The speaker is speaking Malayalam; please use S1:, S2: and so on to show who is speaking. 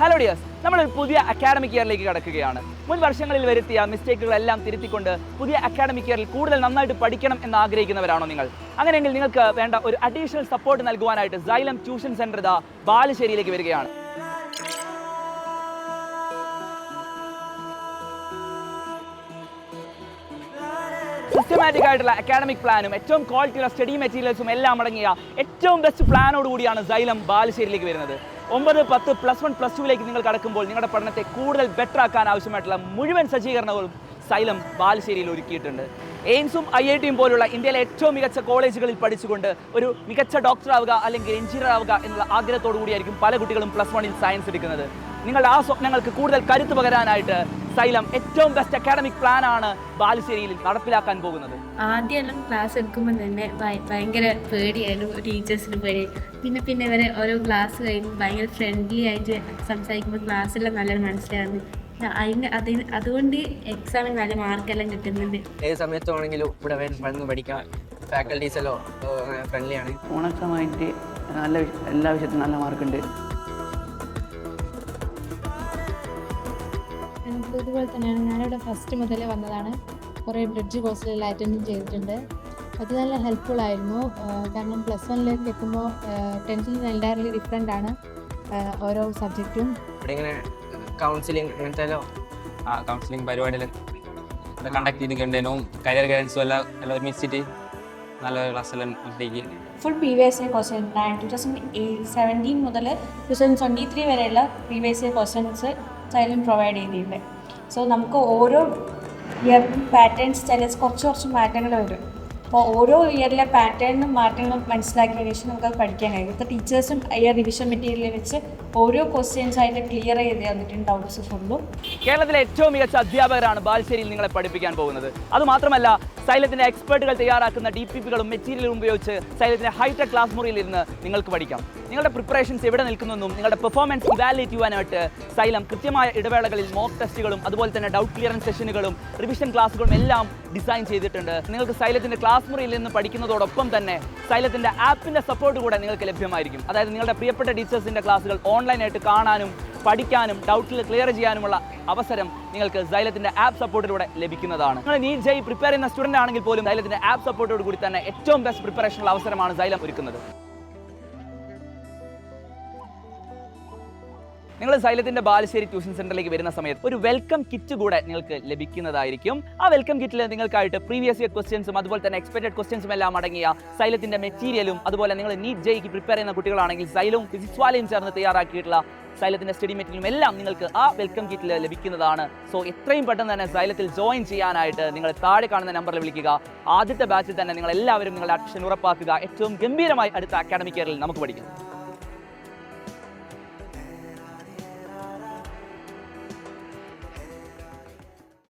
S1: ഹലോ ഡിയേഴ്സ്, നമ്മളൊരു പുതിയ അക്കാഡമിക് ഇയറിലേക്ക് കടക്കുകയാണ്. മുൻ വർഷങ്ങളിൽ വരുത്തിയ മിസ്റ്റേക്കുകളെല്ലാം തിരുത്തിക്കൊണ്ട് പുതിയ അക്കാഡമിക് ഇയറിൽ കൂടുതൽ നന്നായിട്ട് പഠിക്കണം എന്ന് ആഗ്രഹിക്കുന്നവരാണോ നിങ്ങൾ? അങ്ങനെയെങ്കിൽ നിങ്ങൾക്ക് വേണ്ട ഒരു അഡീഷണൽ സപ്പോർട്ട് നൽകുവാനായിട്ട് സൈലം ട്യൂഷൻ സെന്റർ ബാലുശ്ശേരിയിലേക്ക് വരികയാണ്. സിസ്റ്റമാറ്റിക് ആയിട്ടുള്ള അക്കാഡമിക് പ്ലാനും ഏറ്റവും ക്വാളിറ്റിയുള്ള സ്റ്റഡി മെറ്റീരിയൽസും എല്ലാം അടങ്ങിയ ഏറ്റവും ബെസ്റ്റ് പ്ലാനോട് കൂടിയാണ് സൈലം ബാലുശ്ശേരിയിലേക്ക് വരുന്നത്. 9, 10, +1, +2ലേക്ക് നിങ്ങൾ കടക്കുമ്പോൾ നിങ്ങളുടെ പഠനത്തെ കൂടുതൽ ബെറ്റർ ആക്കാൻ ആവശ്യമായിട്ടുള്ള മുഴുവൻ സജ്ജീകരണങ്ങളും സൈലം ബാലുശ്ശേരിയിൽ ഒരുക്കിയിട്ടുണ്ട്. എയിംസും IITയും പോലുള്ള ഇന്ത്യയിലെ ഏറ്റവും മികച്ച കോളേജുകളിൽ പഠിച്ചുകൊണ്ട് ഒരു മികച്ച ഡോക്ടർ ആവുക അല്ലെങ്കിൽ എഞ്ചിനീയർ ആവുക എന്നുള്ള ആഗ്രഹത്തോടു കൂടിയായിരിക്കും പല കുട്ടികളും +1ൽ സയൻസ് എടുക്കുന്നത്. നിങ്ങളുടെ ആ സ്വപ്നങ്ങൾക്ക് കൂടുതൽ കരുത്ത് പകരാനായിട്ട് സൈലം ഏറ്റവും ബെസ്റ്റ് അക്കാഡമിക് പ്ലാൻ ആണ് ബാലുശ്ശേരിയിൽ നടപ്പിലാക്കാൻ പോകുന്നത്.
S2: ആദ്യമെല്ലാം ക്ലാസ് എടുക്കുമ്പോൾ തന്നെ ഭയങ്കര പേടിയായിരുന്നു, ടീച്ചേഴ്സിന് പേടി. പിന്നെ ഇവരെ ഓരോ ക്ലാസ് കഴിയുമ്പോൾ ഭയങ്കര ഫ്രണ്ട്ലി ആയിട്ട് സംസാരിക്കുമ്പോൾ ക്ലാസ്സെല്ലാം നല്ലൊരു മനസ്സിലായിരുന്നു. അതുകൊണ്ട് എക്സാമിന് നല്ല മാർക്കെല്ലാം കിട്ടുന്നുണ്ട്.
S3: ഏത് സമയത്താണെങ്കിലും ഇവിടെ വന്ന് പഠിക്കാൻ ഫാക്കൽറ്റീസ് എല്ലാം ഫ്രണ്ട്ലിയാണ്.
S4: ഓണക്സമായിട്ട് എല്ലാ വിഷയത്തിലും നല്ല മാർക്കുണ്ട്.
S5: ഇതുപോലെ തന്നെയാണ്, ഞാനിവിടെ ഫസ്റ്റ് മുതലേ വന്നതാണ്. കുറേ ബ്രിഡ്ജ് കോഴ്സുകളെല്ലാം അറ്റൻഡ് ചെയ്തിട്ടുണ്ട്. അത് നല്ല ഹെൽപ്ഫുൾ ആയിരുന്നു. കാരണം +1ലേക്ക് എത്തുമ്പോൾ 10th എൻറ്റയർലി ഡിഫറെൻ്റ് ആണ് ഓരോ സബ്ജക്റ്റും.
S3: ഇവിടെ ഇങ്ങനെ കൗൺസിലിംഗ് അങ്ങനത്തെ
S6: കൗൺസിലിംഗ് പരിപാടിയെല്ലാം കണ്ടക്ട് ചെയ്തിട്ടുണ്ടേനും കരിയർ ഗൈഡൻസും എല്ലാം ഒരുമിച്ചിട്ട് നല്ല ക്ലാസ്സെല്ലാം കിട്ടി.
S7: ഫുൾ പ്രീവിയസ് ഇയർ ക്വസ്റ്റ്യൻ 2017 മുതൽ 2023 വരെയുള്ള previous year questions xylem provide ചെയ്തിട്ടുണ്ട്. സോ നമുക്ക് ഓരോ ഇയറിലും പാറ്റേൺസ് കുറച്ച് മാറ്റങ്ങൾ വരും. അപ്പോൾ ഓരോ ഇയറിലെ പാറ്റേണും മാറ്റങ്ങളും മനസ്സിലാക്കിയതിനു ശേഷം നമുക്കത് പഠിക്കാൻ കഴിയും. ഇപ്പോൾ ടീച്ചേഴ്സും ഇയർ റിവിഷൻ മെറ്റീരിയൽ വെച്ച് ഓരോ ക്വസ്റ്റ്യൻസ് ആയിട്ട് ക്ലിയർ ചെയ്ത് തന്നിട്ടുണ്ട് ഡൗട്ട്സ് ഫുള്ളും.
S1: കേരളത്തിലെ ഏറ്റവും മികച്ച അധ്യാപകരാണ് ബാലുശ്ശേരിയിൽ നിങ്ങളെ പഠിപ്പിക്കാൻ പോകുന്നത്. അതുമാത്രമല്ല, സൈലത്തിന്റെ എക്സ്പേർട്ടുകൾ തയ്യാറാക്കുന്ന DPPകളും മെറ്റീരിയലും ഉപയോഗിച്ച് സൈലത്തിന്റെ ഹൈടെക് ക്ലാസ് മുറിയിൽ ഇരുന്ന് നിങ്ങൾക്ക് പഠിക്കാം. നിങ്ങളുടെ പ്രിപ്പറേഷൻസ് എവിടെ നിൽക്കുന്നെന്നും നിങ്ങളുടെ പെർഫോമൻസ് ഇവാലുവേറ്റ് ചെയ്യാനായിട്ട് സൈലം കൃത്യമായ ഇടവേളകളിൽ മോക്ക് ടെസ്റ്റുകളും അതുപോലെ തന്നെ ഡൗട്ട് ക്ലിയറൻസ് സെഷനുകളും റിവിഷൻ ക്ലാസ്സുകളും എല്ലാം ഡിസൈൻ ചെയ്തിട്ടുണ്ട്. നിങ്ങൾക്ക് സൈലത്തിന്റെ ക്ലാസ് മുറിയിൽ നിന്ന് പഠിക്കുന്നതോടൊപ്പം തന്നെ സൈലത്തിന്റെ ആപ്പിന്റെ സപ്പോർട്ട് കൂടെ നിങ്ങൾക്ക് ലഭ്യമായിരിക്കും. അതായത് നിങ്ങളുടെ പ്രിയപ്പെട്ട ടീച്ചേഴ്സിന്റെ ക്ലാസ്സുകൾ ഓൺലൈനായിട്ട് കാണാനും പഠിക്കാനും ഡൗട്ടിൽ ക്ലിയർ ചെയ്യാനുമുള്ള അവസരം നിങ്ങൾക്ക് സൈലത്തിന്റെ ആപ്പ് സപ്പോർട്ടിലൂടെ ലഭിക്കുന്നതാണ്. നിങ്ങൾ നീറ്റ് ജെഇ പ്രിപ്പയർ ചെയ്യുന്ന സ്റ്റുഡന്റ് ആണെങ്കിൽ പോലും സൈലത്തിന്റെ ആപ്പ് സപ്പോർട്ടോട് കൂടി തന്നെ ഏറ്റവും ബെസ്റ്റ് പ്രിപ്പറേഷനുള്ള അവസരമാണ് സൈലം ഒരുക്കുന്നത്. നിങ്ങൾ സൈലത്തിന്റെ ബാലുശ്ശേരി ട്യൂഷൻ സെന്ററിലേക്ക് വരുന്ന സമയത്ത് ഒരു വെൽക്കം കിറ്റ് കൂടെ നിങ്ങൾക്ക് ലഭിക്കുന്നതായിരിക്കും. ആ വെൽക്കം കിറ്റിൽ നിങ്ങൾക്കായിട്ട് പ്രീവിയസ് ഇയർ ക്വസ്റ്റ്യൻസും അതുപോലെ തന്നെ എക്സ്പെക്റ്റഡ് ക്വസ്റ്റ്യൻസും എല്ലാം അടങ്ങിയ സൈലത്തിന്റെ മെറ്റീരിയലും അതുപോലെ നിങ്ങൾ നീറ്റ് ജെഇക്ക് പ്രിപ്പയർ ചെയ്യുന്ന കുട്ടികളാണെങ്കിൽ സൈലവും ഫിസിക്സ് വാലയും ചേർന്ന് തയ്യാറാക്കിയിട്ടുള്ള സൈലത്തിന്റെ സ്റ്റഡി മെറ്റീരിയലും എല്ലാം നിങ്ങൾക്ക് ആ വെൽക്കം കിറ്റിൽ ലഭിക്കുന്നതാണ്. സോ എത്രയും പെട്ടെന്ന് തന്നെ സൈലത്തിൽ ജോയിൻ ചെയ്യാനായിട്ട് നിങ്ങൾ താഴെ കാണുന്ന നമ്പറിൽ വിളിക്കുക. ആദ്യത്തെ ബാച്ചിൽ തന്നെ നിങ്ങൾ എല്ലാവരും നിങ്ങളുടെ അഡ്മിഷൻ ഉറപ്പാക്കുക. ഏറ്റവും ഗംഭീരമായി അടുത്ത അക്കാഡമിക് ഇയറിൽ നമുക്ക് പഠിക്കാം.